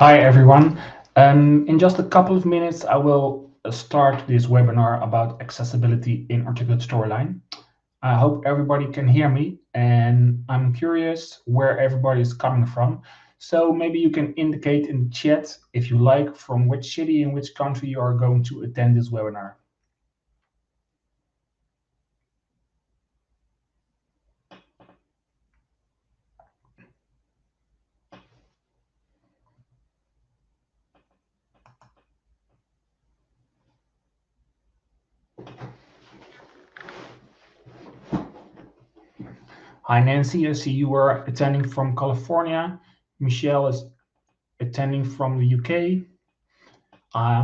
Hi everyone. In just a couple of minutes, I will start this webinar about accessibility in articulate storyline. I hope everybody can hear me, and I'm curious where everybody is coming from. So maybe you can indicate in the chat, if you like, from which city and which country you are going to attend this webinar. Hi Nancy, I see you are attending from California. Michelle is attending from the UK.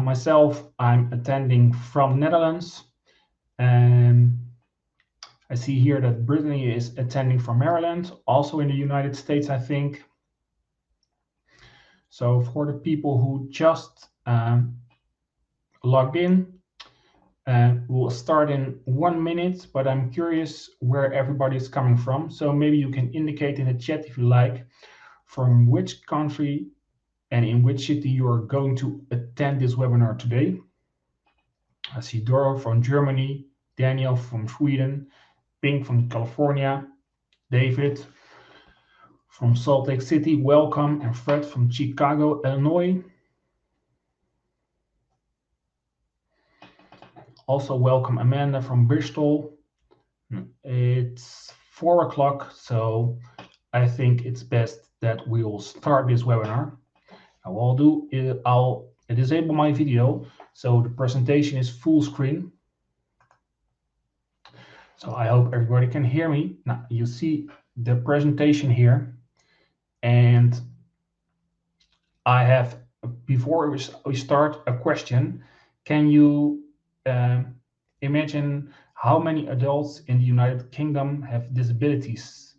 Myself, I'm attending from Netherlands. And I see here that Brittany is attending from Maryland, also in the United States, I think. So for the people who just logged in, we'll start in 1 minute, but I'm curious where everybody is coming from. So maybe you can indicate in the chat, if you like, from which country and in which city you are going to attend this webinar today. I see Doro from Germany, Daniel from Sweden, Pink from California, David from Salt Lake City, welcome, and Fred from Chicago, Illinois. Also welcome Amanda from Bristol. It's 4 o'clock, so I think it's best that we will start this webinar. And what I'll do is I'll disable my video, so the presentation is full screen. So I hope everybody can hear me. Now you see the presentation here, and I have, before we start, a question. Can you imagine how many adults in the United Kingdom have disabilities?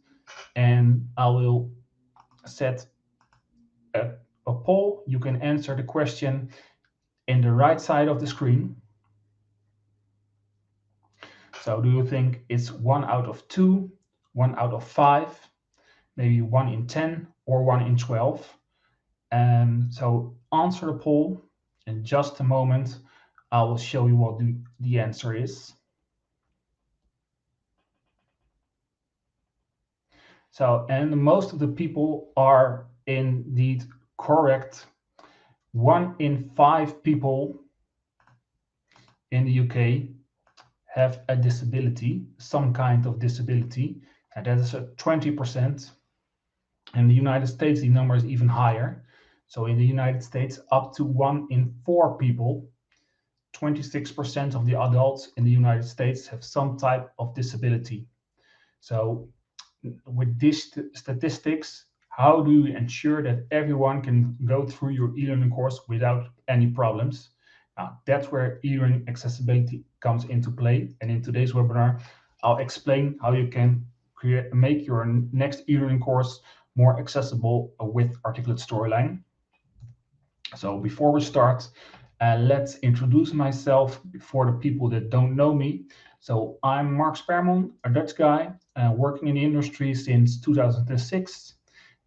And I will set a poll. You can answer the question in the right side of the screen. So do you think it's 1 out of 2, 1 out of 5, maybe 1 in 10, or 1 in 12? So answer the poll. In just a moment, I will show you what the answer is. So, and most of the people are indeed correct. 1 in 5 people in the UK have a disability, some kind of disability, and that is 20%. In the United States, the number is even higher. So in the United States, up to 1 in 4 people, 26% of the adults in the United States have some type of disability. So with these statistics, how do you ensure that everyone can go through your e-learning course without any problems? That's where e-learning accessibility comes into play. And in today's webinar, I'll explain how you can make your next e-learning course more accessible with Articulate Storyline. So before we start, let's introduce myself for the people that don't know me. So I'm Mark Sperman, a Dutch guy, working in the industry since 2006.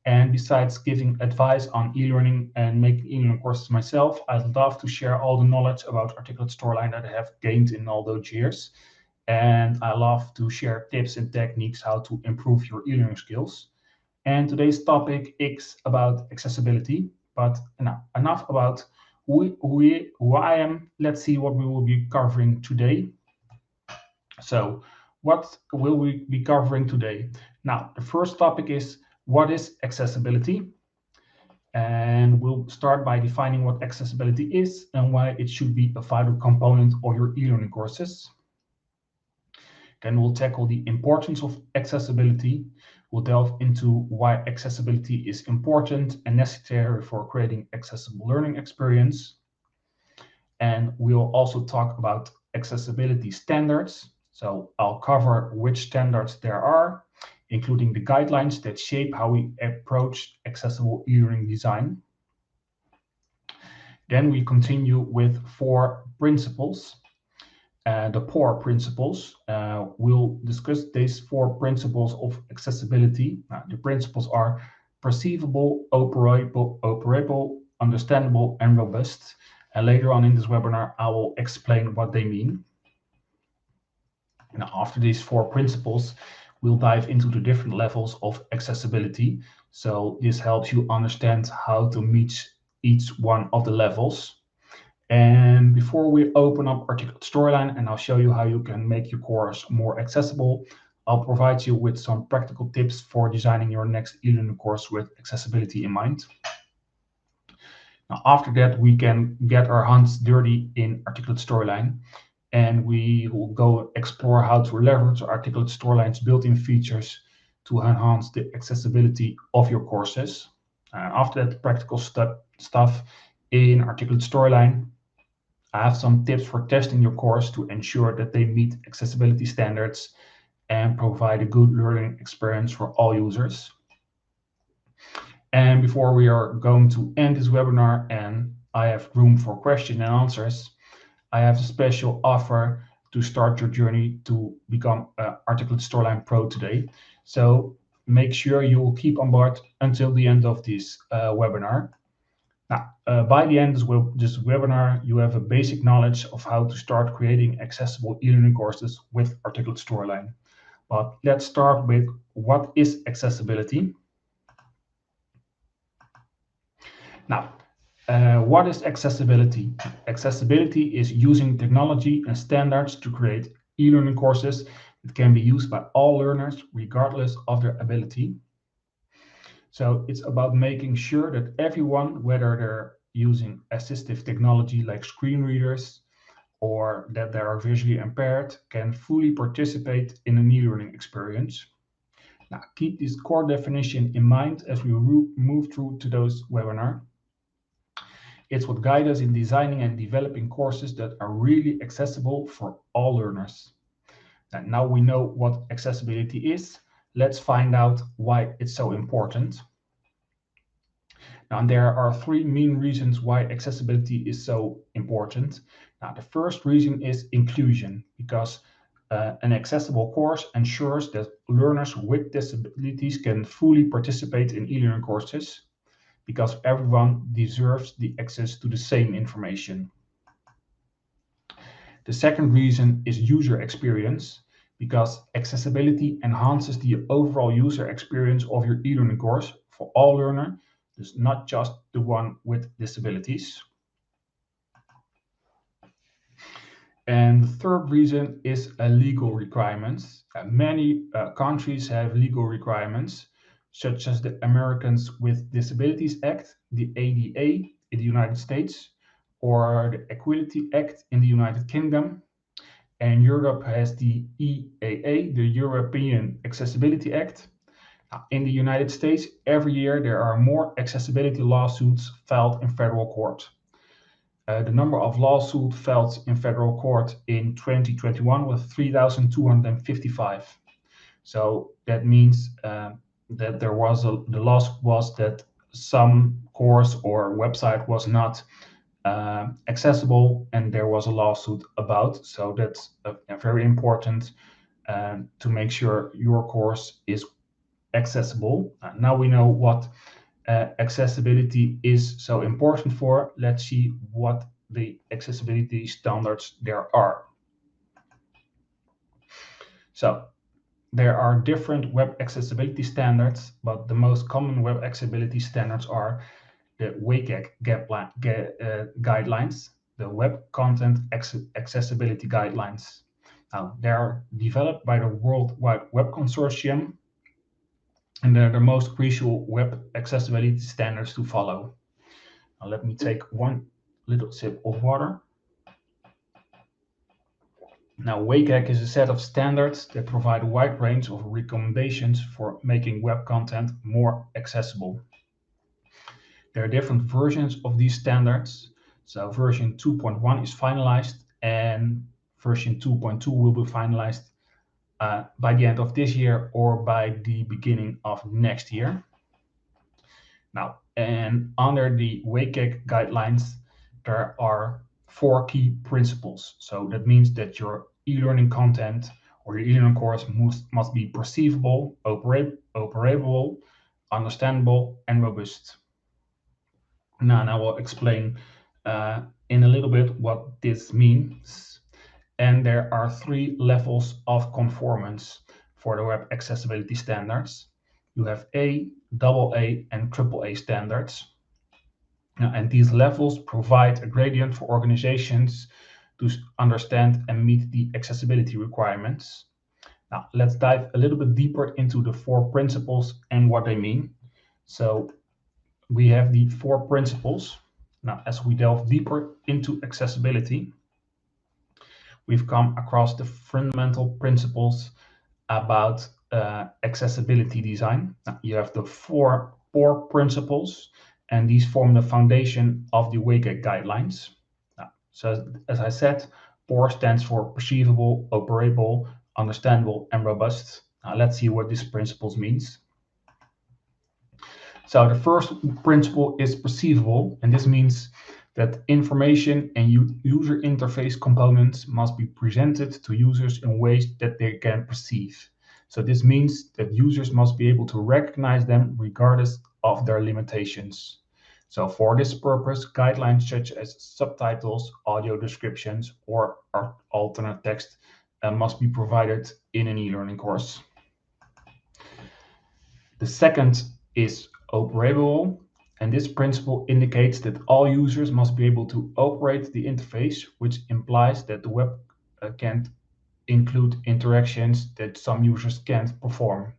And besides giving advice on e-learning and making e-learning courses myself, I'd love to share all the knowledge about Articulate Storyline that I have gained in all those years. And I love to share tips and techniques how to improve your e-learning skills. And today's topic is about accessibility. But enough about who I am. Let's see what we will be covering today. So what will we be covering today? Now, the first topic is, what is accessibility? And we'll start by defining what accessibility is and why it should be a vital component of your e-learning courses. Then we'll tackle the importance of accessibility. We'll delve into why accessibility is important and necessary for creating accessible learning experience. And we'll also talk about accessibility standards. So I'll cover which standards there are, including the guidelines that shape how we approach accessible e-learning design. Then we continue with 4 principles. The POUR principles. We'll discuss these 4 principles of accessibility. The principles are perceivable, operable, understandable, and robust. And later on in this webinar, I will explain what they mean. Now, after these 4 principles, we'll dive into the different levels of accessibility. So this helps you understand how to meet each one of the levels. And before we open up Articulate Storyline, and I'll show you how you can make your course more accessible, I'll provide you with some practical tips for designing your next e-learning course with accessibility in mind. Now, after that, we can get our hands dirty in Articulate Storyline, and we will go explore how to leverage Articulate Storyline's built-in features to enhance the accessibility of your courses. And after that practical stuff in Articulate Storyline, I have some tips for testing your course to ensure that they meet accessibility standards and provide a good learning experience for all users. And before we are going to end this webinar and I have room for questions and answers, I have a special offer to start your journey to become an Articulate Storyline Pro today. So make sure you will keep on board until the end of this webinar. Now, by the end of this webinar, you have a basic knowledge of how to start creating accessible e-learning courses with Articulate Storyline. But let's start with what is accessibility. Now, what is accessibility? Accessibility is using technology and standards to create e-learning courses that can be used by all learners regardless of their ability. So it's about making sure that everyone, whether they're using assistive technology like screen readers or that they are visually impaired, can fully participate in an e-learning experience. Now, keep this core definition in mind as we move through to those webinars. It's what guides us in designing and developing courses that are really accessible for all learners. And now we know what accessibility is. Let's find out why it's so important. Now, there are 3 main reasons why accessibility is so important. Now, the first reason is inclusion, because an accessible course ensures that learners with disabilities can fully participate in e-learning courses, because everyone deserves the access to the same information. The second reason is user experience, because accessibility enhances the overall user experience of your e-learning course for all learners, dus not just the one with disabilities. And the third reason is legal requirements. Many countries have legal requirements, such as the Americans with Disabilities Act, the ADA in the United States, or the Equality Act in the United Kingdom. And Europe has the EAA, the European Accessibility Act. In the United States, every year there are more accessibility lawsuits filed in federal court. The number of lawsuits filed in federal court in 2021 was 3,255. So that means that there was the lawsuit was that some course or website was not accessible, and there was a lawsuit about. So that's very important to make sure your course is accessible. Now we know what accessibility is so important for. Let's see what the accessibility standards there are. So there are different web accessibility standards, but the most common web accessibility standards are the WCAG guidelines, the Web Content Accessibility Guidelines. Now, they are developed by the World Wide Web Consortium, and they're the most crucial web accessibility standards to follow. Now, let me take one little sip of water. Now, WCAG is a set of standards that provide a wide range of recommendations for making web content more accessible. There are different versions of these standards. So version 2.1 is finalized, and version 2.2 will be finalized by the end of this year or by the beginning of next year. Now, and under the WCAG guidelines, there are 4 key principles. So that means that your e-learning content or your e-learning course must be perceivable, operable, understandable, and robust. Now, and I will explain in a little bit what this means. And there are 3 levels of conformance for the web accessibility standards. You have A, AA, and AAA standards. And these levels provide a gradient for organizations to understand and meet the accessibility requirements. Now, let's dive a little bit deeper into the 4 principles and what they mean. So, we have the 4 principles. Now, as we delve deeper into accessibility, we've come across the fundamental principles about accessibility design. Now, you have the 4 core principles, and these form the foundation of the WCAG guidelines. Now, so, as I said, POR stands for perceivable, operable, understandable, and robust. Now, let's see what these principles means. So the first principle is perceivable, and this means that information and user interface components must be presented to users in ways that they can perceive. So this means that users must be able to recognize them regardless of their limitations. So for this purpose, guidelines such as subtitles, audio descriptions, or alternate text must be provided in an e-learning course. The second is operable, and this principle indicates that all users must be able to operate the interface, which implies that the web can include interactions that some users can't perform.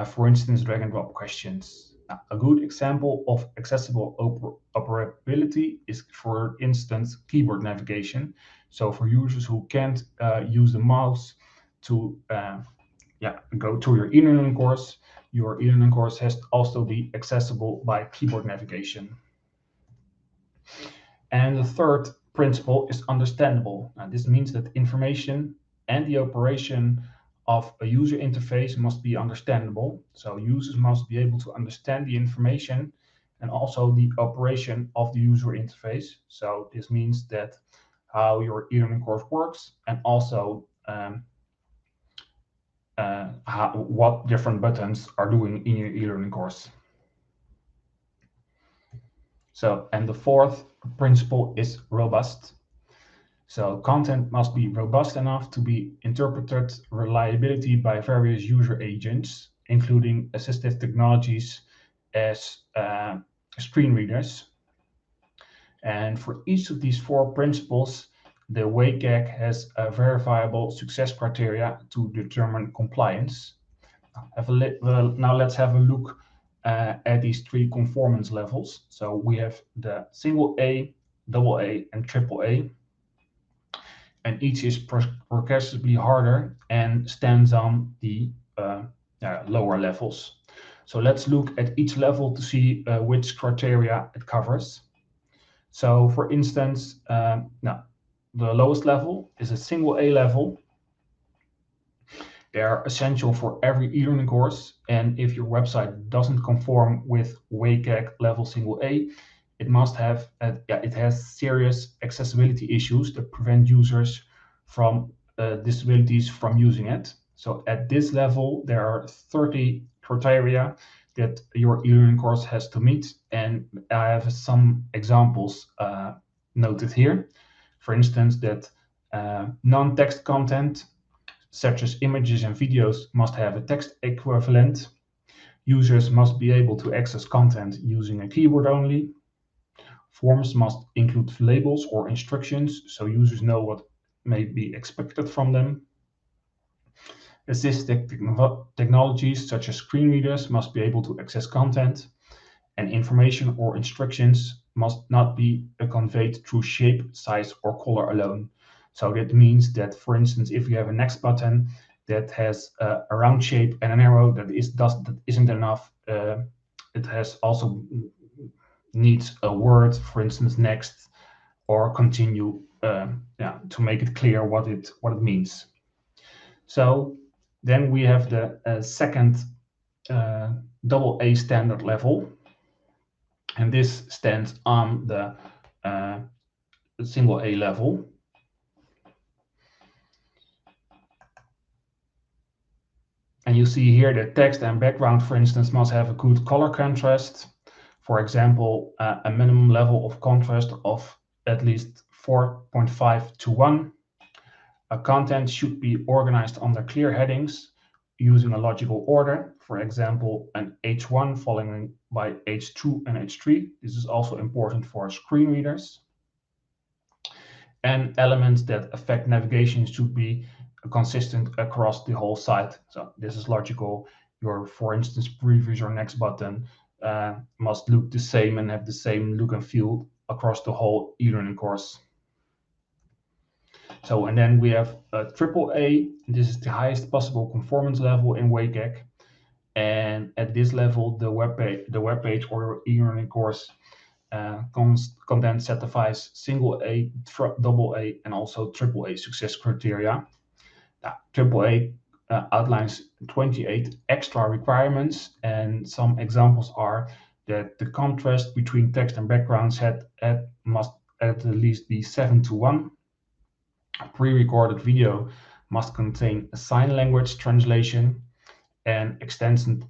For instance, drag and drop questions. Now, a good example of accessible operability is, for instance, keyboard navigation. So for users who can't use the mouse to go to your e-learning course, your e-learning course has to also be accessible by keyboard navigation. And the third principle is understandable. Now, this means that information and the operation of a user interface must be understandable. So users must be able to understand the information and also the operation of the user interface. So this means that how your e-learning course works, and also what different buttons are doing in your e-learning course. So, and the fourth principle is robust. So content must be robust enough to be interpreted reliability by various user agents, including assistive technologies as screen readers. And for each of these 4 principles, the WCAG has a verifiable success criteria to determine compliance. Now let's have a look at these 3 conformance levels. So we have the single A, double A, and triple A. And each is progressively harder and stands on the lower levels. So let's look at each level to see which criteria it covers. So for instance, now the lowest level is a single A level. They are essential for every e-learning course, and if your website doesn't conform with WCAG level single A, it has serious accessibility issues that prevent users from disabilities from using it. So at this level, there are 30 criteria that your e-learning course has to meet, and I have some examples noted here. For instance, that non-text content such as images and videos must have a text equivalent. Users must be able to access content using a keyboard only. Forms must include labels or instructions so users know what may be expected from them. Assistive technologies such as screen readers must be able to access content, and information or instructions must not be conveyed through shape, size, or color alone. So that means that, for instance, if you have a next button that has a round shape and an arrow that isn't enough, it has also needs a word, for instance, next or continue, to make it clear what it means. So then we have the second double A standard level, and this stands on the single A level. And you see here that text and background, for instance, must have a good color contrast. For example, a minimum level of contrast of at least 4.5 to 1. A content should be organized under clear headings using a logical order. For example, an H1 following by H2 and H3. This is also important for screen readers. And elements that affect navigation should be consistent across the whole site. So this is logical. Your, for instance, previous or next button must look the same and have the same look and feel across the whole e-learning course. So, and then we have AAA. This is the highest possible conformance level in WCAG. And at this level, the web page or e-learning course content satisfies single A, double A, and also triple A success criteria. Now, triple A outlines 28 extra requirements, and some examples are that the contrast between text and background set must at least be 7 to 1. Pre-recorded video must contain a sign language translation, and extended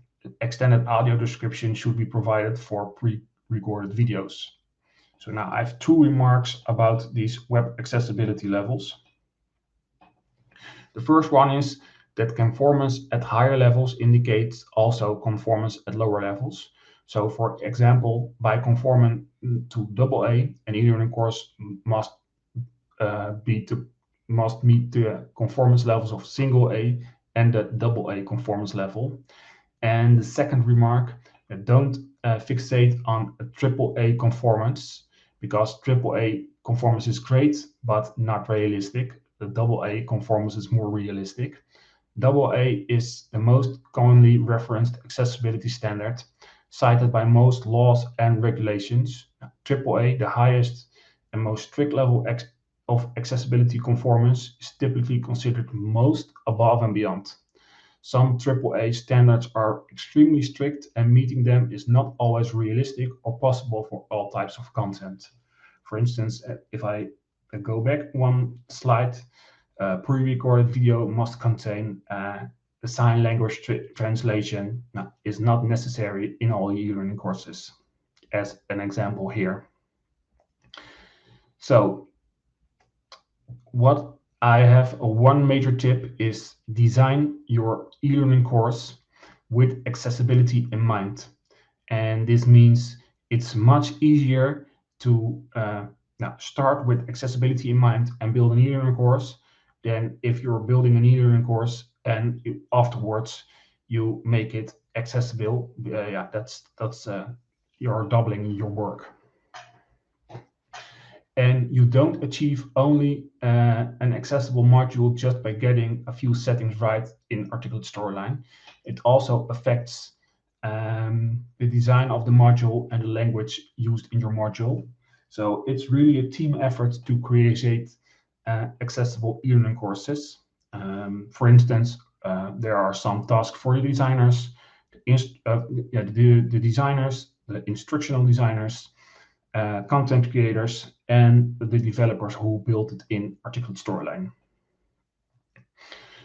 audio description should be provided for pre-recorded videos. So now I have 2 remarks about these web accessibility levels. The first one is that conformance at higher levels indicates also conformance at lower levels. So for example, by conforming to AA, an e-learning course must meet the conformance levels of single A and the double A conformance level. And the second remark, don't fixate on a triple A conformance, because triple A conformance is great, but not realistic. The double A conformance is more realistic. Double A is the most commonly referenced accessibility standard, cited by most laws and regulations. Triple A, the highest and most strict level of accessibility conformance, is typically considered most above and beyond. Some AAA standards are extremely strict, and meeting them is not always realistic or possible for all types of content. For instance, if I go back one slide, pre-recorded video must contain the sign language translation. Now, is not necessary in all e-learning courses, as an example here. So, what I have one major tip is design your e-learning course with accessibility in mind. And this means it's much easier to start with accessibility in mind and build an e-learning course than if you're building an e-learning course and afterwards you make it accessible. You're doubling your work. And you don't achieve only an accessible module just by getting a few settings right in articulate storyline. It also affects the design of the module and the language used in your module. So it's really a team effort to create accessible e-learning courses. For instance, there are some tasks for the designers, the designers, the instructional designers, content creators, and the developers who built it in articulate storyline.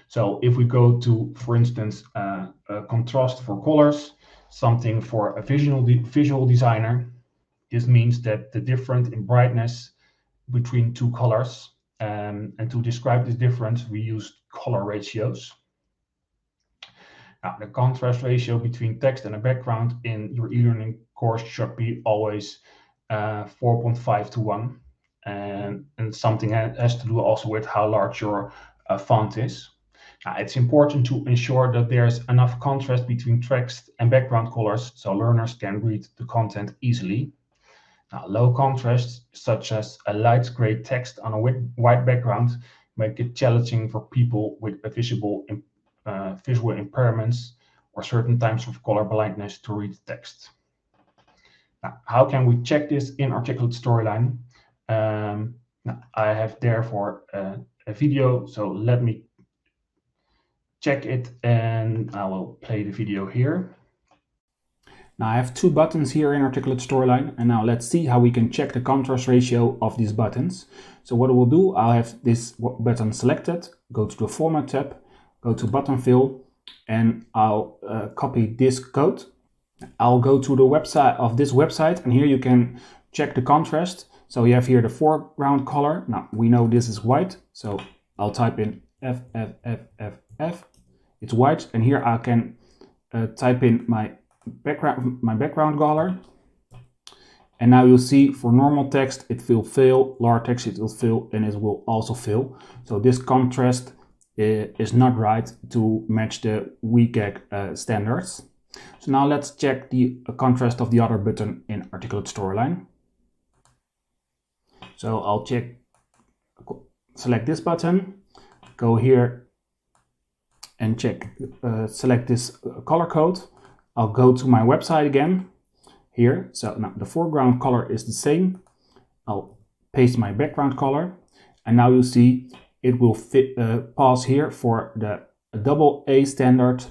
So if we go to, for instance, a contrast for colors, something for a visual designer, this means that the difference in brightness between 2 colors, and to describe this difference, we use color ratios. Now, the contrast ratio between text and a background in your e-learning course should be always 4.5 to 1, and something has to do also with how large your font is. It's important to ensure that there's enough contrast between text and background colors so learners can read the content easily. Low contrast, such as a light gray text on a white background, make it challenging for people with visual impairments or certain types of color blindness to read text. Now, how can we check this in articulate storyline? I have therefore a video, so let me check it and I will play the video here. Now I have 2 buttons here in articulate storyline, and now let's see how we can check the contrast ratio of these buttons. So what I will do, I'll have this button selected, go to the Format tab, go to Button Fill, and I'll copy this code. I'll go to the website of this website, and here you can check the contrast. So you have here the foreground color. Now we know this is white, so I'll type in FFFFF. It's white, and here I can type in my background color. And now you'll see for normal text it will fill, large text it will fill, and it will also fill. So this contrast is not right to match the WCAG standards. So now let's check the contrast of the other button in Articulate Storyline. So I'll select this button, go here and select this color code. I'll go to my website again here. So now the foreground color is the same. I'll paste my background color, and now you see it will pause here for the AA standard,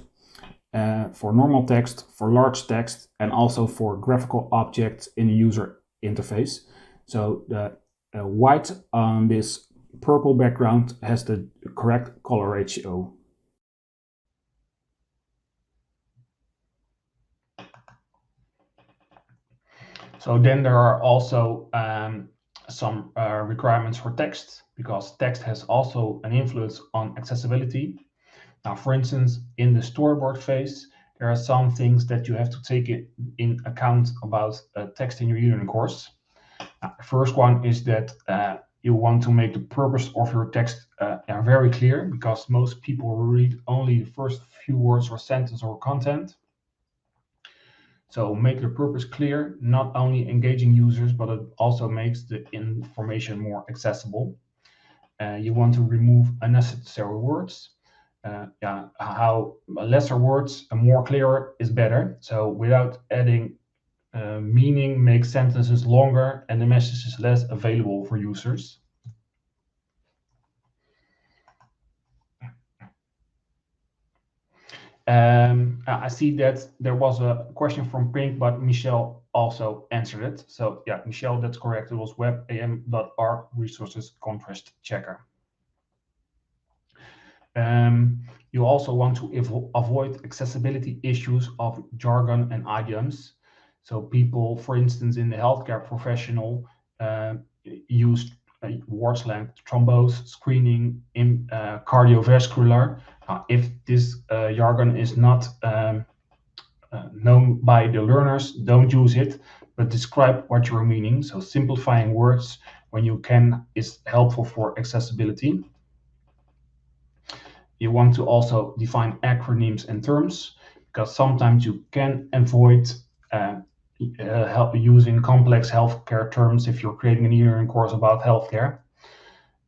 for normal text, for large text, and also for graphical objects in the user interface. So the white on this purple background has the correct color ratio. So then there are also some requirements for text, because text has also an influence on accessibility. Now, for instance, in the storyboard phase, there are some things that you have to take in account about text in your e-learning course. The first one is that you want to make the purpose of your text very clear, because most people read only the first few words or sentence or content. So make the purpose clear, not only engaging users, but it also makes the information more accessible. You want to remove unnecessary words. How lesser words and more clearer is better. So without adding meaning makes sentences longer and the message is less available for users. I see that there was a question from Pink, but Michelle also answered it. So yeah, Michelle, that's correct. It was webam.org resources contrast checker. You also want to avoid accessibility issues of jargon and idioms. So people, for instance, in the healthcare professional, use words like thrombose, screening, cardiovascular. If this jargon is not known by the learners, don't use it, but describe what you're meaning. So simplifying words when you can is helpful for accessibility. You want to also define acronyms and terms, because sometimes you can avoid using complex healthcare terms if you're creating an e-learning course about healthcare.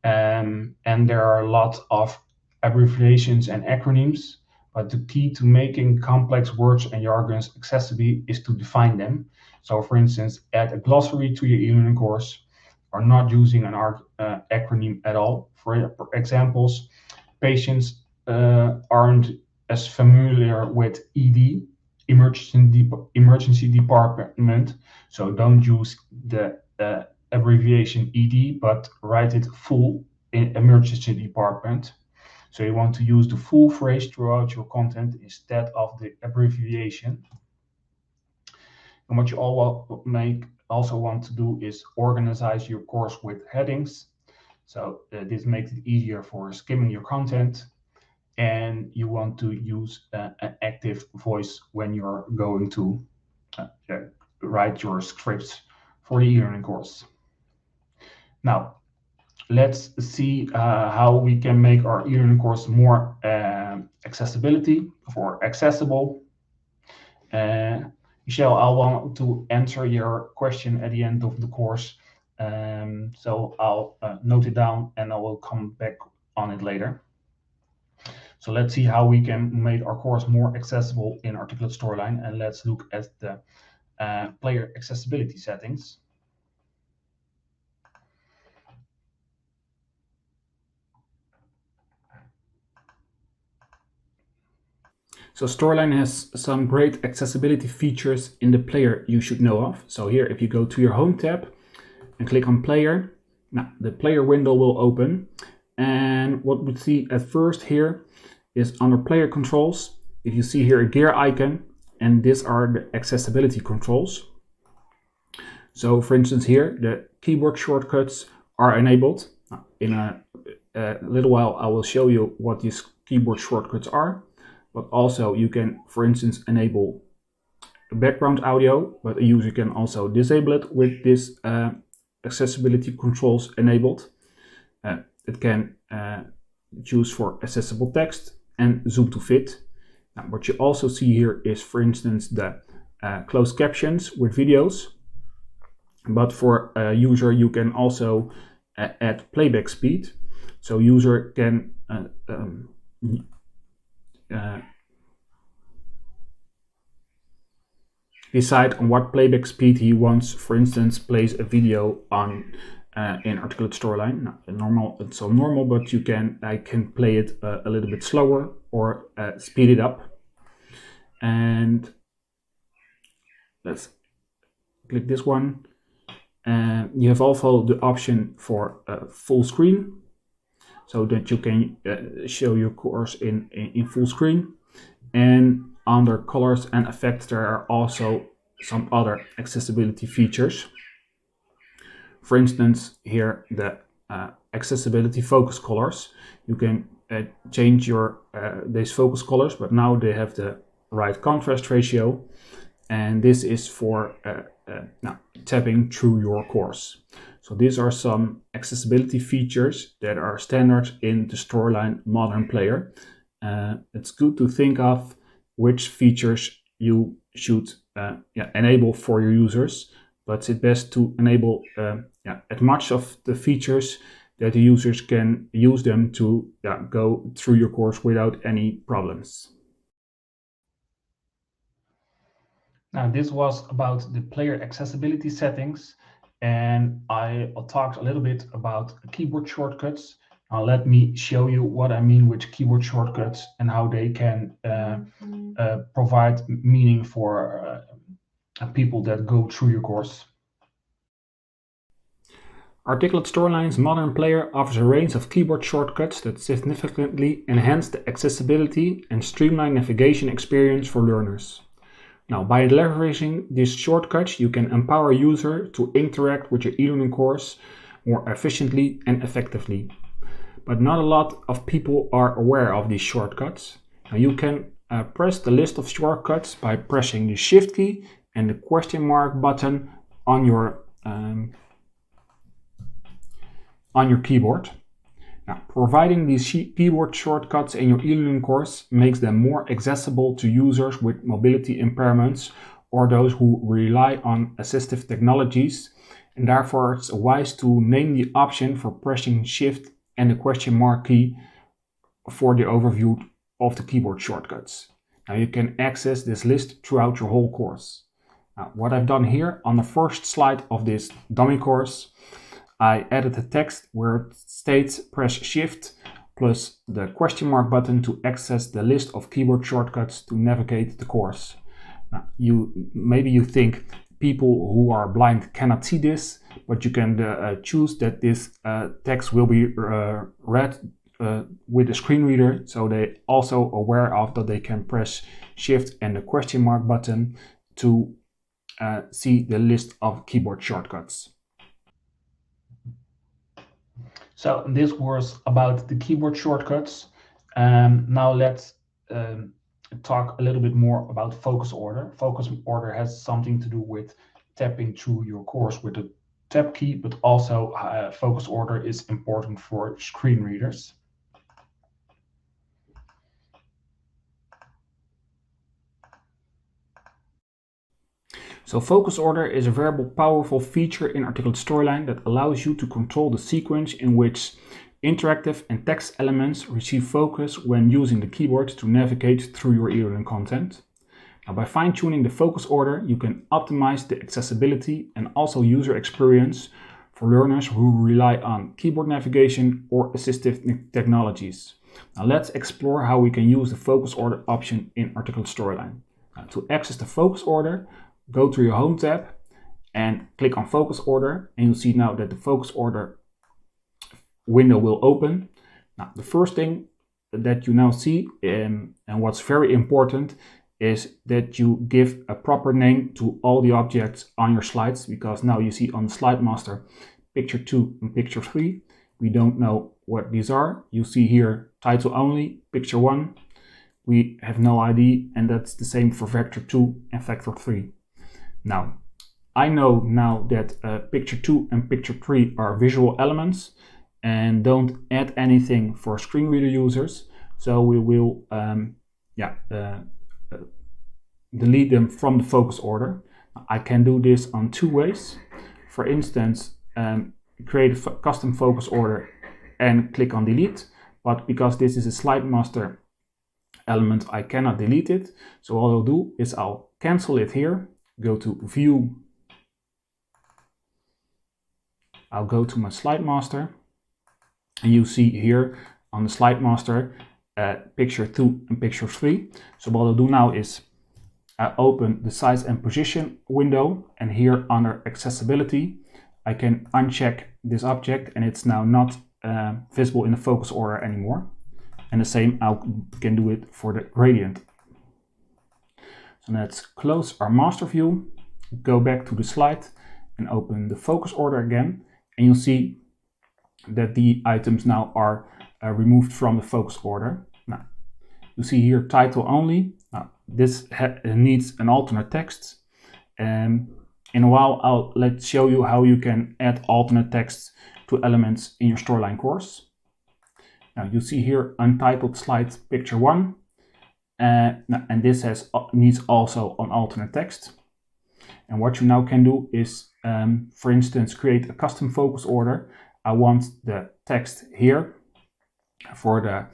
And there are a lot of abbreviations and acronyms, but the key to making complex words and jargons accessible is to define them. So for instance, add a glossary to your e-learning course, or not using an acronym at all. For examples, patients aren't as familiar with ED, emergency department, so don't use the abbreviation ED, but write it full in emergency department. So you want to use the full phrase throughout your content instead of the abbreviation. And what you also want to do is organize your course with headings. So this makes it easier for skimming your content. And you want to use an active voice when you're going to write your scripts for the e-learning course. Now, let's see how we can make our e-learning course more accessible. Michelle, I want to answer your question at the end of the course. So I'll note it down and I will come back on it later. So let's see how we can make our course more accessible in Articulate Storyline, and let's look at the player accessibility settings. So Storyline has some great accessibility features in the player you should know of. So here, if you go to your Home tab and click on Player, now the player window will open. And what we see at first here is under Player Controls. If you see here a gear icon, and these are the accessibility controls. So for instance here, the keyboard shortcuts are enabled. In a little while I will show you what these keyboard shortcuts are, but also you can, for instance, enable background audio, but a user can also disable it with this accessibility controls enabled. It can choose for accessible text and zoom to fit. Now, what you also see here is, for instance, the closed captions with videos. But for a user, you can also add playback speed. So user can decide on what playback speed he wants. For instance, plays a video on in Articulate Storyline. Now, it's so normal, but I can play it a little bit slower or speed it up. And let's click this one. You have also the option for full screen, so that you can show your course in full screen. And under colors and effects, there are also some other accessibility features. For instance, here the accessibility focus colors. You can change these focus colors, but now they have the right contrast ratio, and this is for tapping through your course. So these are some accessibility features that are standard in the Storyline Modern Player. It's good to think of which features you should enable for your users, but it's best to enable as much of the features that the users can use them to go through your course without any problems. Now this was about the player accessibility settings, and I talked a little bit about keyboard shortcuts. Now let me show you what I mean with keyboard shortcuts and how they can provide meaning for people that go through your course. Articulate Storyline's Modern Player offers a range of keyboard shortcuts that significantly enhance the accessibility and streamline navigation experience for learners. Now, by leveraging these shortcuts, you can empower a user to interact with your e-learning course more efficiently and effectively. But not a lot of people are aware of these shortcuts. Now, you can press the list of shortcuts by pressing the Shift key and the question mark button on your keyboard. Now, providing these keyboard shortcuts in your e-learning course makes them more accessible to users with mobility impairments or those who rely on assistive technologies, and therefore it's wise to name the option for pressing Shift and the question mark key for the overview of the keyboard shortcuts. Now you can access this list throughout your whole course. Now, what I've done here on the first slide of this dummy course, I added a text where it states press Shift plus the question mark button to access the list of keyboard shortcuts to navigate the course. Now, maybe you think people who are blind cannot see this, but you can choose that this text will be read with a screen reader, so they're also aware of that they can press Shift and the question mark button to see the list of keyboard shortcuts. So this was about the keyboard shortcuts. Now let's talk a little bit more about focus order. Focus order has something to do with tapping through your course with the tab key, but also focus order is important for screen readers. So focus order is a very powerful feature in Articulate Storyline that allows you to control the sequence in which interactive and text elements receive focus when using the keyboard to navigate through your e-learning content. Now, by fine-tuning the focus order, you can optimize the accessibility and also user experience for learners who rely on keyboard navigation or assistive technologies. Now let's explore how we can use the focus order option in Articulate Storyline. Now, to access the focus order, go to your Home tab and click on Focus Order, and you'll see now that the Focus Order window will open. Now, the first thing that you now see, and what's very important, is that you give a proper name to all the objects on your slides, because now you see on the slide master picture 2 and picture 3. We don't know what these are. You see here title only, picture 1. We have no ID, and that's the same for vector 2 and vector 3. Now, I know now that picture 2 and picture 3 are visual elements and don't add anything for screen reader users. So we will delete them from the focus order. I can do this on 2 ways. For instance, create a custom focus order and click on delete. But because this is a slide master element, I cannot delete it. So all I'll do is I'll cancel it here, go to view. I'll go to my slide master, and you see here on the slide master picture 2 and picture 3. So what I'll do now is open the size and position window, and here under accessibility I can uncheck this object, and it's now not visible in the focus order anymore. And the same I can do it for the gradient. So let's close our master view, go back to the slide and open the focus order again, and you'll see that the items now are removed from the focus order. Now you see here title only. Now this needs an alternate text, and in a while let's show you how you can add alternate text to elements in your storyline course. Now you see here untitled slide picture 1, and this needs also an alternate text. And what you now can do is, for instance, create a custom focus order. I want the text here for the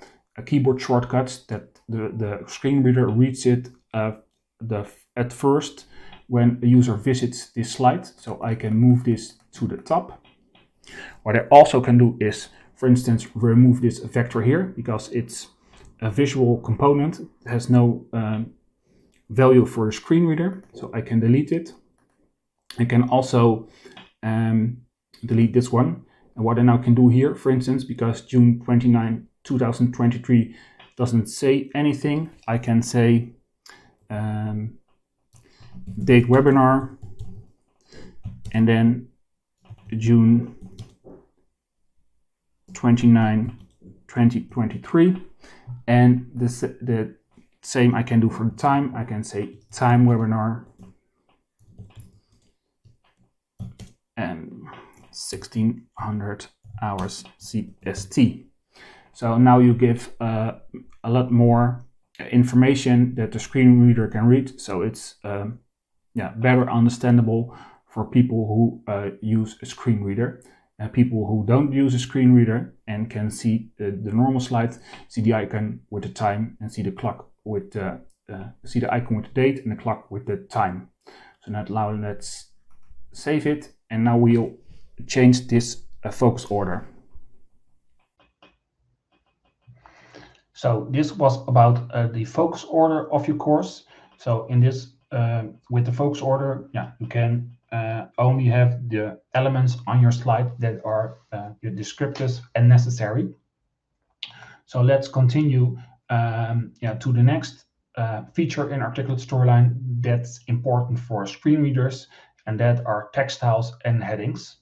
keyboard shortcuts that the screen reader reads it at first when a user visits this slide. So I can move this to the top. What I also can do is, for instance, remove this vector here because it's a visual component. It has no value for the screen reader, so I can delete it. I can also delete this one. And what I now can do here, for instance, because June 29, 2023 doesn't say anything, I can say date webinar and then June 29, 2023. And the same I can do for the time. I can say time webinar and 1600 hours CST. So now you give a lot more information that the screen reader can read. So it's better understandable for people who use a screen reader. People who don't use a screen reader and can see the normal slide, see the icon with the time and see the clock with see the icon with the date and the clock with the time. So now let's save it, and now we'll change this focus order. So this was about the focus order of your course. So in this, with the focus order, you can only have the elements on your slide that are descriptive and necessary. So let's continue to the next feature in Articulate Storyline that's important for screen readers, and that are text styles and headings.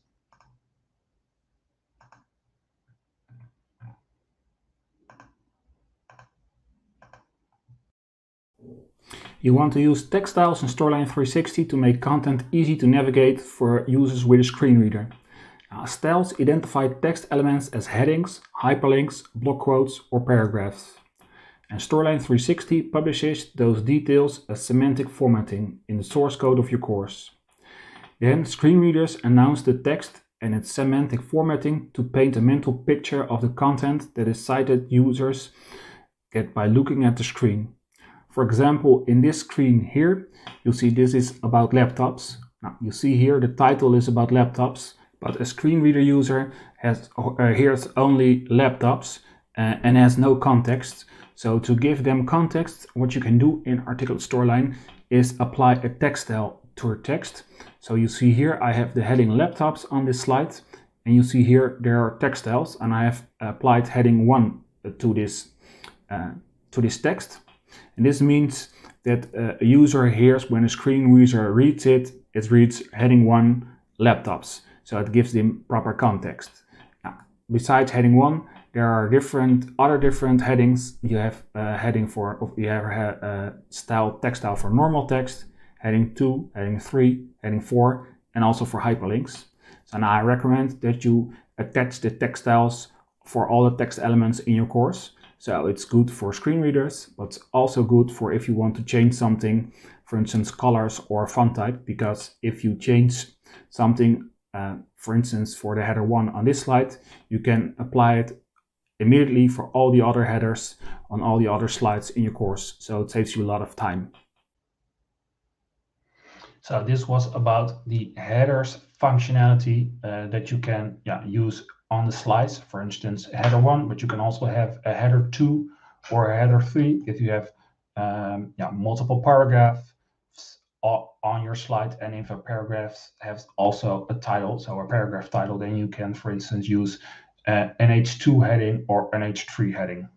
You want to use text styles in Storyline 360 to make content easy to navigate for users with a screen reader. Now, styles identify text elements as headings, hyperlinks, block quotes, or paragraphs. And Storyline 360 publishes those details as semantic formatting in the source code of your course. Then screen readers announce the text and its semantic formatting to paint a mental picture of the content that is sighted users get by looking at the screen. For example, in this screen here, you'll see this is about laptops. Now, you see here the title is about laptops, but a screen reader user hears only laptops and has no context. So to give them context, what you can do in Articulate Storyline is apply a text style to your text. So you see here I have the heading laptops on this slide, and you see here there are text styles, and I have applied heading 1 to this text. And this means that a user hears when a screen reader reads it. It reads heading 1 laptops, so it gives them proper context. Now, besides heading 1, there are other different headings. You have a heading for, you have a text style for normal text, heading 2, heading 3, heading 4, and also for hyperlinks. So now I recommend that you attach the text styles for all the text elements in your course. So it's good for screen readers, but also good for if you want to change something, for instance, colors or font type, because if you change something, for instance, for the header 1 on this slide, you can apply it immediately for all the other headers on all the other slides in your course. So it saves you a lot of time. So this was about the headers functionality that you can use on the slides. For instance, header 1, but you can also have a header 2 or a header 3 if you have multiple paragraphs on your slide, and if a paragraph has also a title, so a paragraph title, then you can, for instance, use an H2 heading or an H3 heading.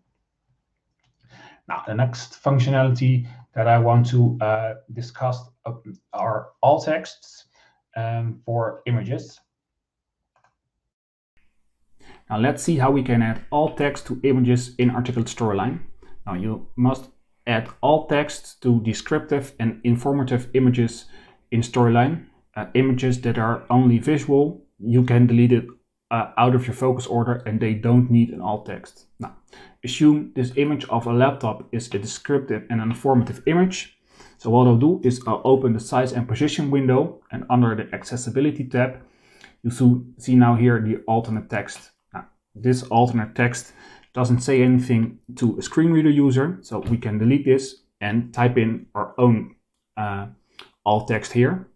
Now, the next functionality that I want to discuss are alt texts for images. Now let's see how we can add alt text to images in Articulate Storyline. Now you must add alt text to descriptive and informative images in Storyline. Images that are only visual, you can delete it out of your focus order and they don't need an alt text. Now, assume this image of a laptop is a descriptive and informative image. So what I'll do is I'll open the size and position window, and under the accessibility tab, you see now here the alternate text. Now, this alternate text doesn't say anything to a screen reader user, so we can delete this and type in our own alt text here.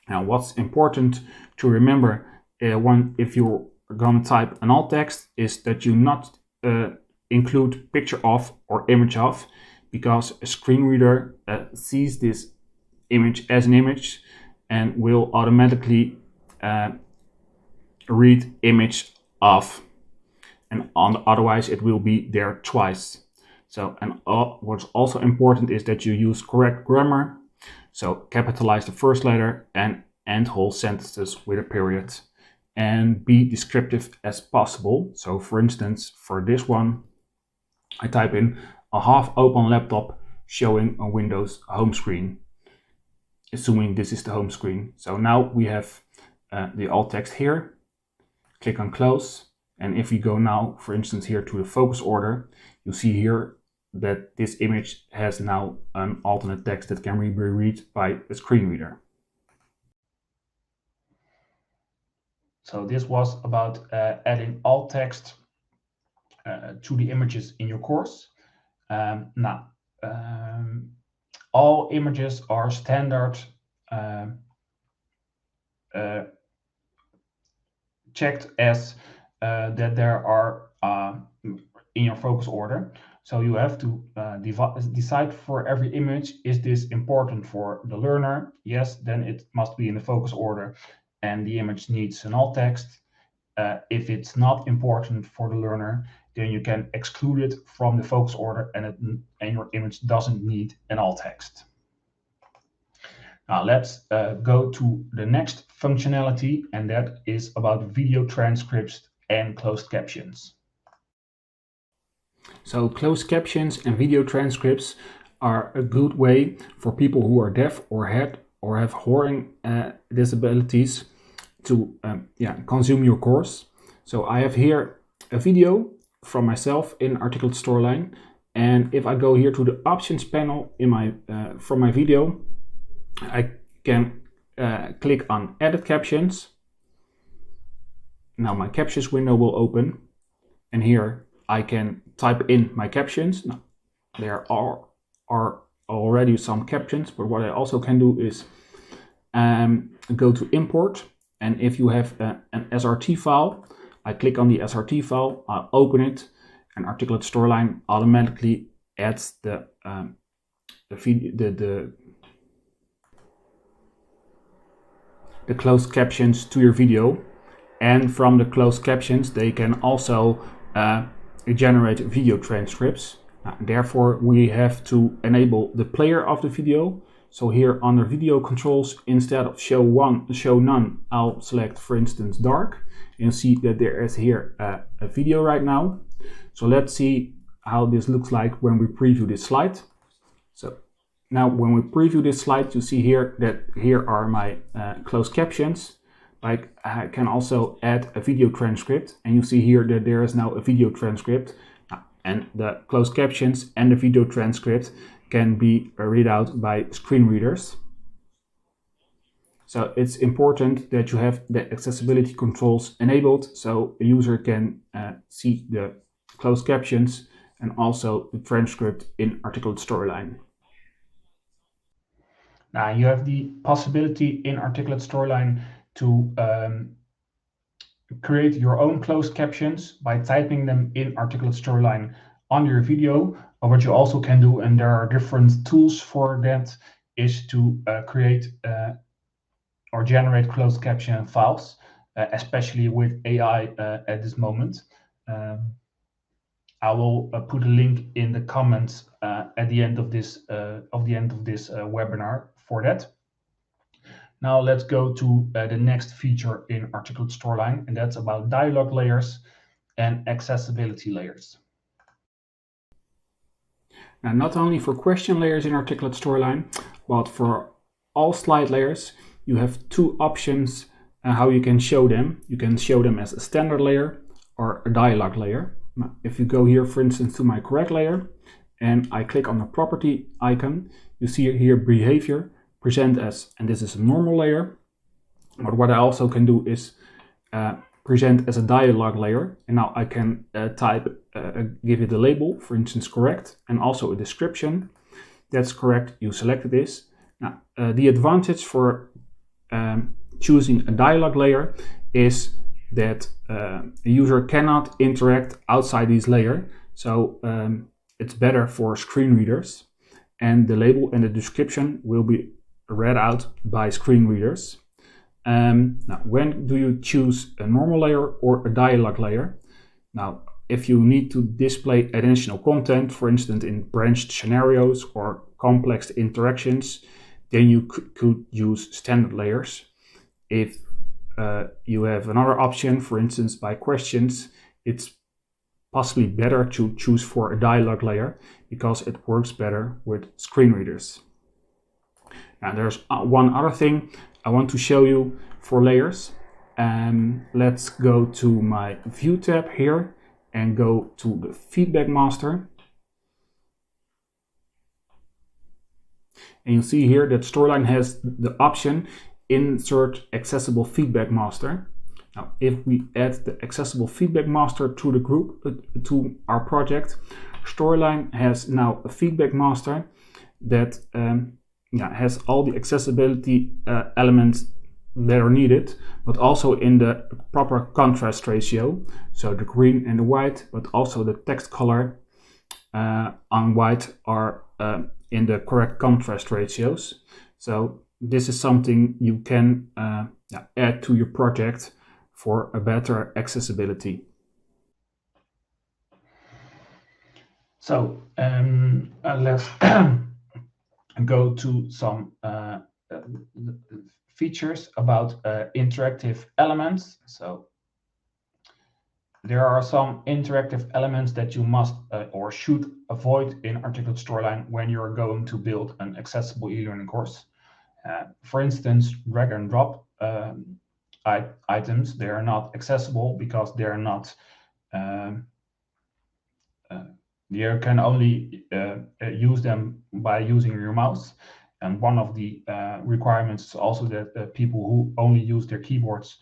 Now, what's important to remember if you're going to type an alt text is that you not include picture of or image of, because a screen reader sees this image as an image and will automatically read image of, and otherwise it will be there twice. So, and what's also important is that you use correct grammar. So capitalize the first letter and end whole sentences with a period, and be descriptive as possible. So for instance, for this one, I type in a half open laptop showing a Windows home screen, assuming this is the home screen. So now we have the alt text here. Click on close, and if we go now, for instance, here to the focus order, you see here that this image has now an alternate text that can be read by a screen reader. So this was about adding alt text to the images in your course. All images are standard checked as that there are in your focus order. So you have to decide for every image, is this important for the learner? Yes, then it must be in the focus order and the image needs an alt text. If it's not important for the learner, then you can exclude it from the focus order and your image doesn't need an alt text. Now let's go to the next functionality, and that is about video transcripts and closed captions. So closed captions and video transcripts are a good way for people who are deaf or have hearing disabilities to consume your course. So I have here a video from myself in Articulate Storyline, and if I go here to the options panel in my from my video, I can click on edit captions. Now my captions window will open, and here I can type in my captions. Now, there are already some captions, but what I also can do is go to import, and if you have an SRT file, I click on the SRT file, I'll open it, and Articulate Storyline automatically adds the closed captions to your video. And from the closed captions, they can also generate video transcripts. Therefore, we have to enable the player of the video. So here under video controls, instead of show none, I'll select, for instance, dark. And see that there is here a video right now. So let's see how this looks like when we preview this slide. So now when we preview this slide, you see here that here are my closed captions. I can also add a video transcript, and you see here that there is now a video transcript, and the closed captions and the video transcript can be read out by screen readers. So it's important that you have the accessibility controls enabled so a user can see the closed captions and also the transcript in Articulate Storyline. Now you have the possibility in Articulate Storyline to create your own closed captions by typing them in Articulate Storyline on your video. Or what you also can do, and there are different tools for that, is to create or generate closed caption files, especially with AI at this moment. I will put a link in the comments at the end of this webinar for that. Now let's go to the next feature in Articulate Storyline, and that's about dialogue layers and accessibility layers. Now, not only for question layers in Articulate Storyline, but for all slide layers, you have two options how you can show them. You can show them as a standard layer or a dialogue layer. Now, if you go here, for instance, to my correct layer, and I click on the property icon, you see here behavior, present as, and this is a normal layer. But what I also can do is present as a dialogue layer, and now I can give it a label, for instance, correct, and also a description. That's correct, you selected this. Now, the advantage for choosing a dialogue layer is that a user cannot interact outside this layer, so it's better for screen readers, and the label and the description will be read out by screen readers. Now, when do you choose a normal layer or a dialogue layer? Now, if you need to display additional content, for instance, in branched scenarios or complex interactions, then you could use standard layers. If you have another option, for instance, by questions, it's possibly better to choose for a dialogue layer because it works better with screen readers. Now, there's one other thing I want to show you for layers. Let's go to my View tab here and go to the Feedback Master. And you see here that Storyline has the option Insert Accessible Feedback Master. Now, if we add the Accessible Feedback Master to the group, to our project, Storyline has now a Feedback Master that has all the accessibility elements that are needed, but also in the proper contrast ratio. So the green and the white, but also the text color on white are in the correct contrast ratios. So this is something you can add to your project for a better accessibility. So let's go to some features about interactive elements. So there are some interactive elements that you must or should avoid in Articulate Storyline when you're going to build an accessible e-learning course. For instance, drag and drop items, they are not accessible because they're not you can only use them by using your mouse. And one of the requirements is also that people who only use their keyboards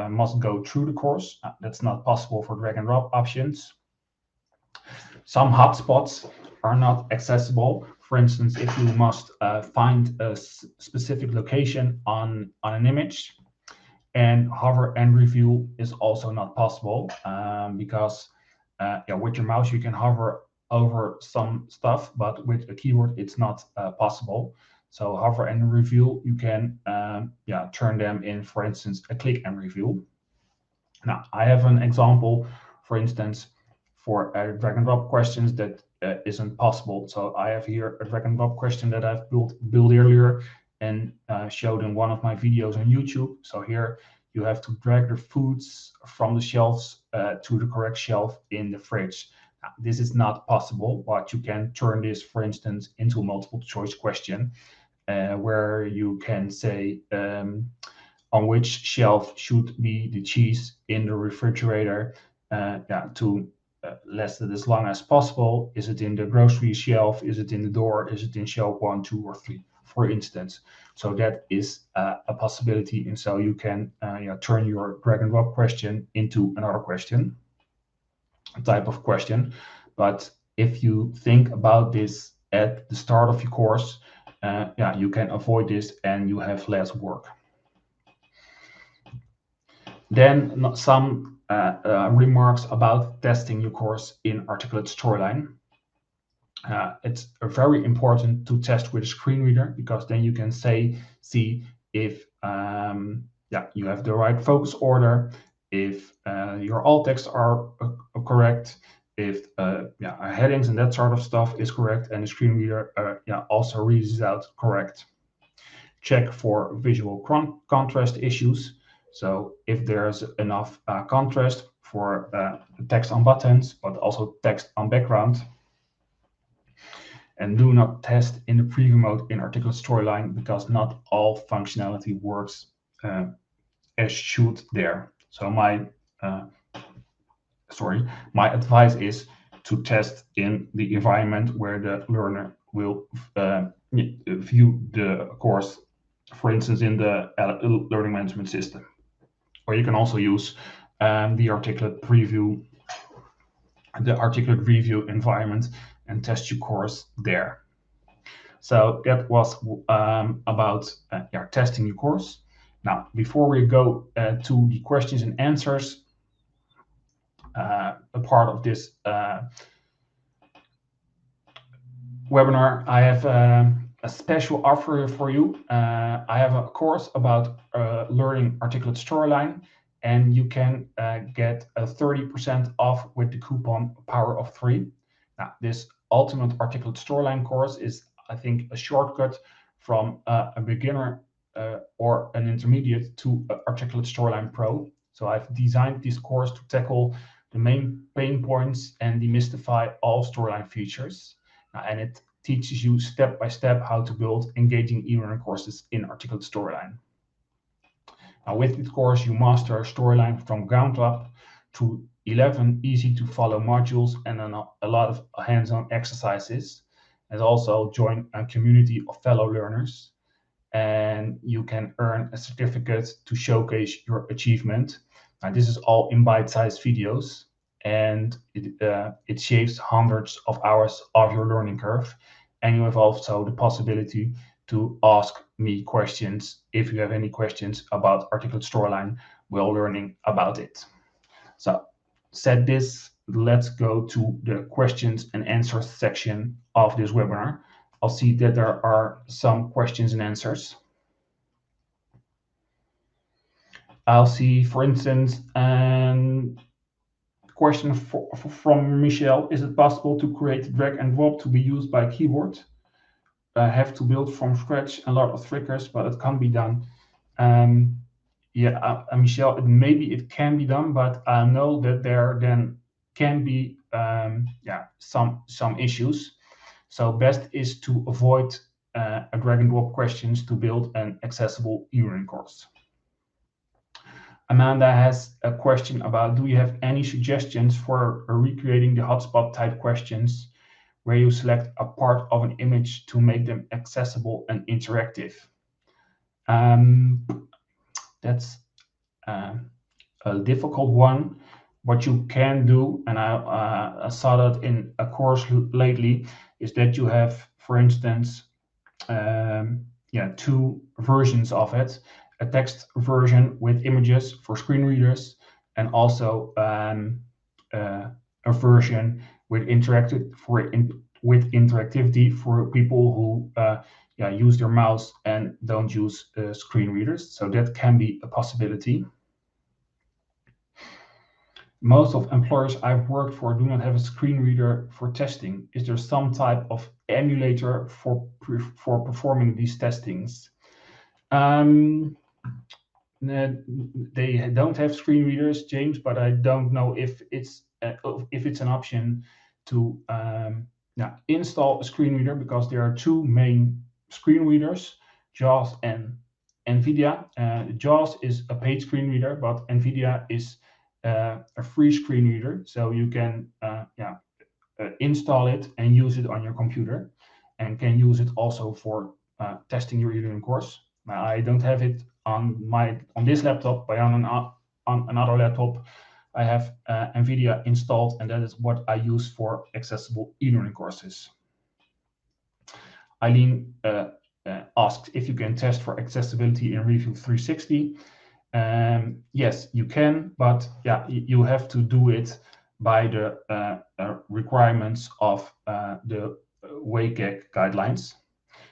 must go through the course. That's not possible for drag and drop options. Some hotspots are not accessible. For instance, if you must find a specific location on an image, and hover and review is also not possible because with your mouse you can hover over some stuff, but with a keyboard it's not possible. So hover and review, you can turn them in, for instance, a click and review. Now I have an example, for instance, For drag and drop questions, that isn't possible. So I have here a drag and drop question that I've built earlier and showed in one of my videos on YouTube. So here you have to drag the foods from the shelves to the correct shelf in the fridge. Now, this is not possible, but you can turn this, for instance, into a multiple choice question where you can say on which shelf should be the cheese in the refrigerator to last it as long as possible. Is it in the grocery shelf? Is it in the door? Is it in shelf 1, 2, or 3, for instance? So that is a possibility. And so you can turn your drag and drop question into another question, type of question. But if you think about this at the start of your course, you can avoid this and you have less work. Then some remarks about testing your course in articulate storyline. It's very important to test with a screen reader, because then you can see if you have the right focus order, if your alt text are correct, if headings and that sort of stuff is correct, and the screen reader also reads it out correct. Check for visual contrast issues. So if there's enough contrast for text on buttons, but also text on background. And do not test in the preview mode in articulate storyline, because not all functionality works as should there. So my advice is to test in the environment where the learner will view the course, for instance, in the learning management system. Or you can also use the articulate review environment and test your course there. So that was about testing your course. Now, before we go to the questions and answers, a part of this webinar, I have a special offer for you. I have a course about learning articulate storyline, and you can get a 30% off with the coupon Power of 3. Now, this ultimate articulate storyline course is, I think, a shortcut from a beginner or an intermediate to articulate storyline pro. So I've designed this course to tackle the main pain points and demystify all storyline features. And it teaches you step by step how to build engaging e-learning courses in articulate storyline. Now, with this course, you master storyline from ground up to 11 easy to follow modules and a lot of hands-on exercises, and also join a community of fellow learners. And you can earn a certificate to showcase your achievement. Now, this is all in bite-sized videos, and it shaves hundreds of hours of your learning curve. And you have also the possibility to ask me questions if you have any questions about articulate storyline while learning about it. So, said this, let's go to the questions and answers section of this webinar. I'll see that there are some questions and answers. I'll see, for instance, question from Michelle: is it possible to create drag and drop to be used by keyboard? I have to build from scratch a lot of triggers, but it can be done. Michelle, maybe it can be done, but I know that there then can be some issues. So best is to avoid a drag and drop questions to build an accessible e-learning course. Amanda has a question about: do you have any suggestions for recreating the hotspot type questions where you select a part of an image to make them accessible and interactive? That's a difficult one. What you can do, and I saw that in a course lately, is that you have, for instance, two versions of it: a text version with images for screen readers, and also a version with interactivity for people who use their mouse and don't use screen readers. So that can be a possibility. Most of employers I've worked for do not have a screen reader for testing. Is there some type of emulator for performing these testings? They don't have screen readers, James, but I don't know if it's an option to install a screen reader, because there are two main screen readers, JAWS and NVIDIA. JAWS is a paid screen reader, but NVIDIA is a free screen reader, so you can install it and use it on your computer, and can use it also for testing your e-learning course. I don't have it on this laptop, but on another laptop I have NVIDIA installed, and that is what I use for accessible e-learning courses. Eileen asks if you can test for accessibility in Review 360. Yes, you can, but you have to do it by the requirements of the WCAG guidelines.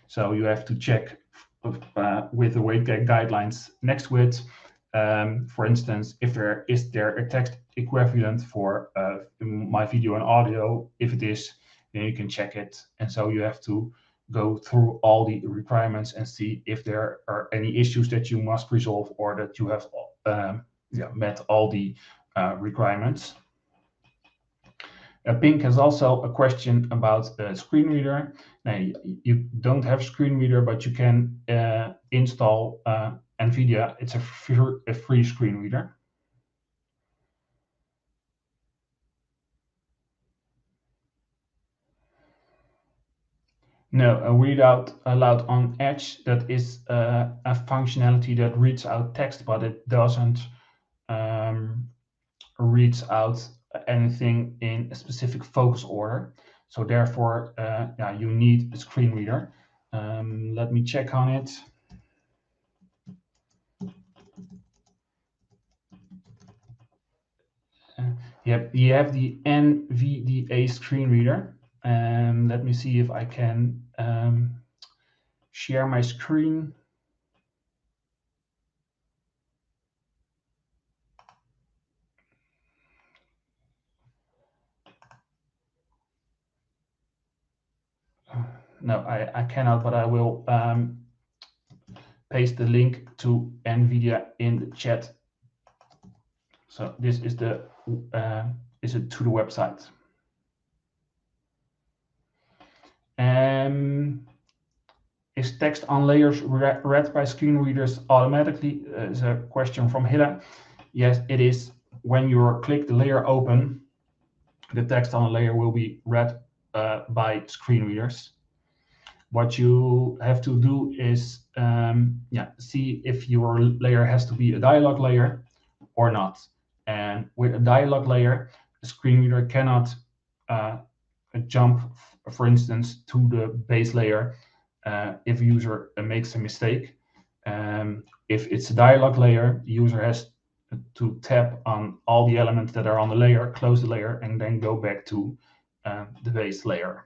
So you have to check with the WCAG guidelines next to it. For instance, if there is a text equivalent for my video and audio. If it is, then you can check it. And so you have to go through all the requirements and see if there are any issues that you must resolve, or that you have met all the requirements. Pink has also a question about a screen reader. Now, you don't have screen reader, but you can install NVIDIA. It's a free screen reader. No, a readout allowed on Edge, that is a functionality that reads out text, but it doesn't reads out anything in a specific focus order. So therefore, you need a screen reader. Let me check on it. You have the NVDA screen reader. Let me see if I can share my screen. No, I cannot, but I will paste the link to NVIDIA in the chat. So this is it to the website. Is text on layers read by screen readers automatically? Is a question from Hilla. Yes, it is. When you click the layer open, the text on a layer will be read by screen readers. What you have to do is see if your layer has to be a dialog layer or not. And with a dialog layer, the screen reader cannot jump, for instance, to the base layer if a user makes a mistake. If it's a dialog layer, the user has to tap on all the elements that are on the layer, close the layer, and then go back to the base layer.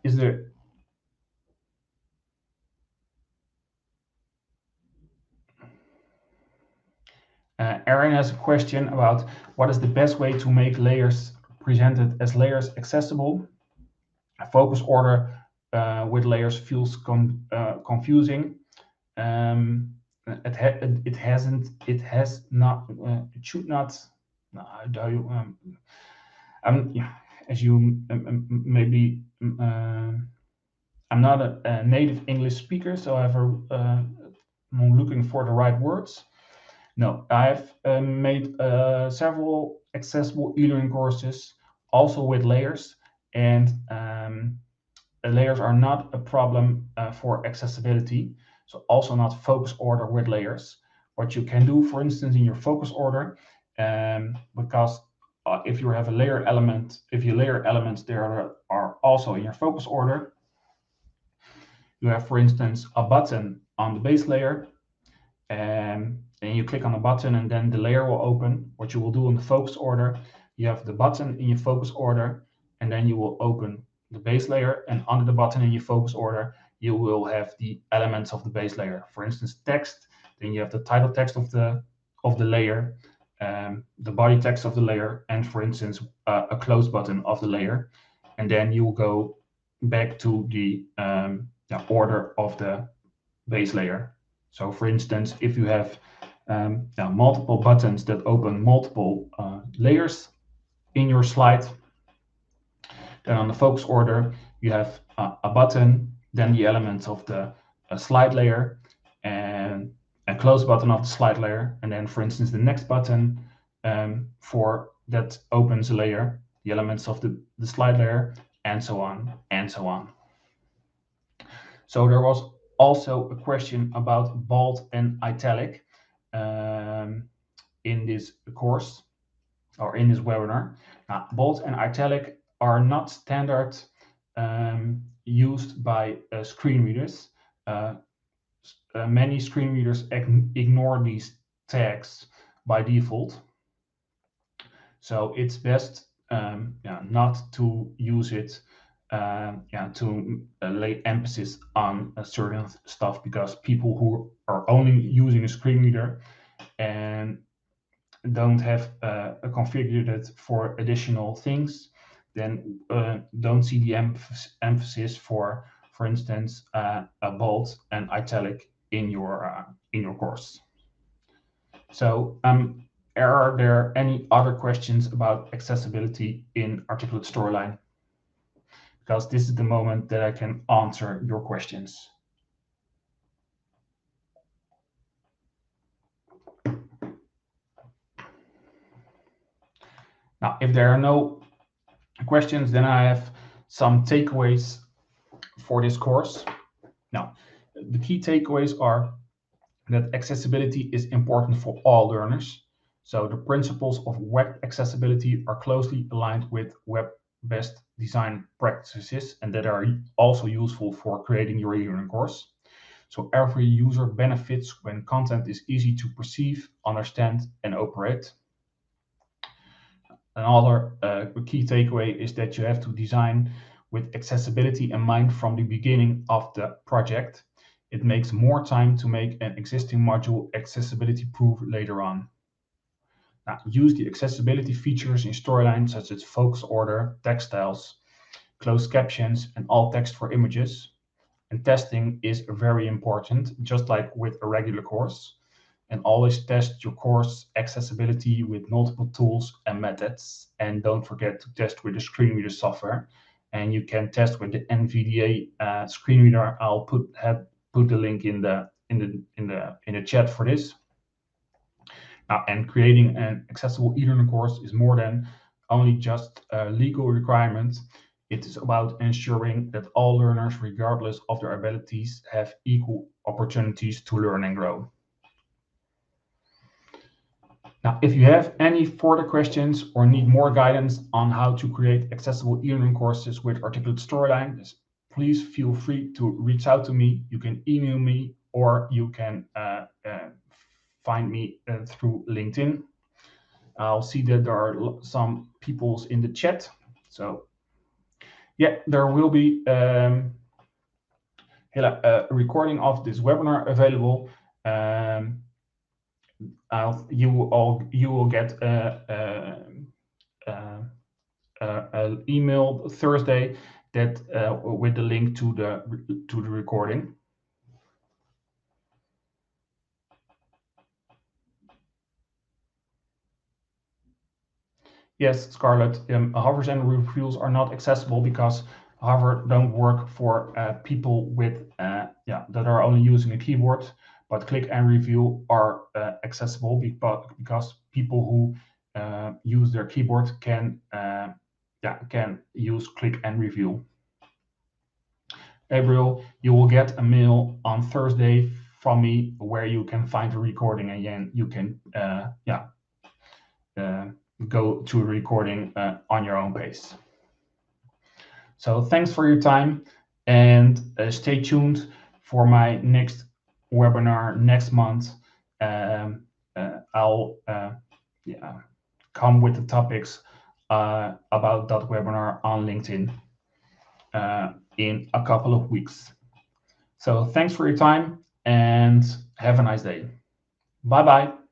Is there Aaron has a question about what is the best way to make layers presented as layers accessible. A focus order with layers feels confusing. It should not. As you maybe, I'm not a native English speaker, so I'm looking for the right words. No, I've made several accessible e-learning courses, also with layers, and layers are not a problem for accessibility. So also not focus order with layers. What you can do, for instance, in your focus order, because if you have a layer element, if your layer elements there are also in your focus order, you have, for instance, a button on the base layer, and then you click on the button and then the layer will open. What you will do in the focus order, you have the button in your focus order, and then you will open the base layer, and under the button in your focus order, you will have the elements of the base layer. For instance, text, then you have the title text of the layer, the body text of the layer and, for instance, a close button of the layer, and then you will go back to the order of the base layer. So, for instance, if you have multiple buttons that open multiple layers in your slide, then on the focus order, you have a button, then the elements of the slide layer, and a close button of the slide layer, and then, for instance, the next button for that opens a layer, the elements of the slide layer, and so on, and so on. So there was also a question about bold and italic in this course, or in this webinar. Now, bold and italic are not standard used by screen readers. Many screen readers ignore these tags by default. So it's best not to use it to lay emphasis on certain stuff, because people who are only using a screen reader and don't have configured it for additional things, then don't see the emphasis for instance, a bold and italic in your course. So, are there any other questions about accessibility in Articulate Storyline? Because this is the moment that I can answer your questions. Now, if there are no questions, then I have some takeaways for this course. Now, the key takeaways are that accessibility is important for all learners. So the principles of web accessibility are closely aligned with web best design practices, and that are also useful for creating your e-learning course. So every user benefits when content is easy to perceive, understand, and operate. Another key takeaway is that you have to design with accessibility in mind from the beginning of the project. It makes more time to make an existing module accessibility proof later on. Now, use the accessibility features in Storyline, such as focus order, text styles, closed captions, and alt text for images. And testing is very important, just like with a regular course. And always test your course accessibility with multiple tools and methods. And don't forget to test with the screen reader software. And you can test with the NVDA screen reader. I'll put the link in the chat for this. And creating an accessible e-learning course is more than only just a legal requirement. It is about ensuring that all learners, regardless of their abilities, have equal opportunities to learn and grow. Now, if you have any further questions or need more guidance on how to create accessible e-learning courses with Articulate Storyline, please feel free to reach out to me. You can email me, or you can find me through LinkedIn. I'll see that there are some people in the chat. So, yeah, there will be a recording of this webinar available. You will get an email Thursday that with the link to the recording. Yes, Scarlett, hovers and reviews are not accessible because hover don't work for people with that are only using a keyboard, but click and review are accessible because people who use their keyboard can use click and review. Gabriel, you will get a mail on Thursday from me where you can find the recording, and then you can go to a recording on your own pace. So thanks for your time, and stay tuned for my next webinar next month. I'll come with the topics about that webinar on LinkedIn in a couple of weeks. So thanks for your time, and have a nice day. Bye-bye.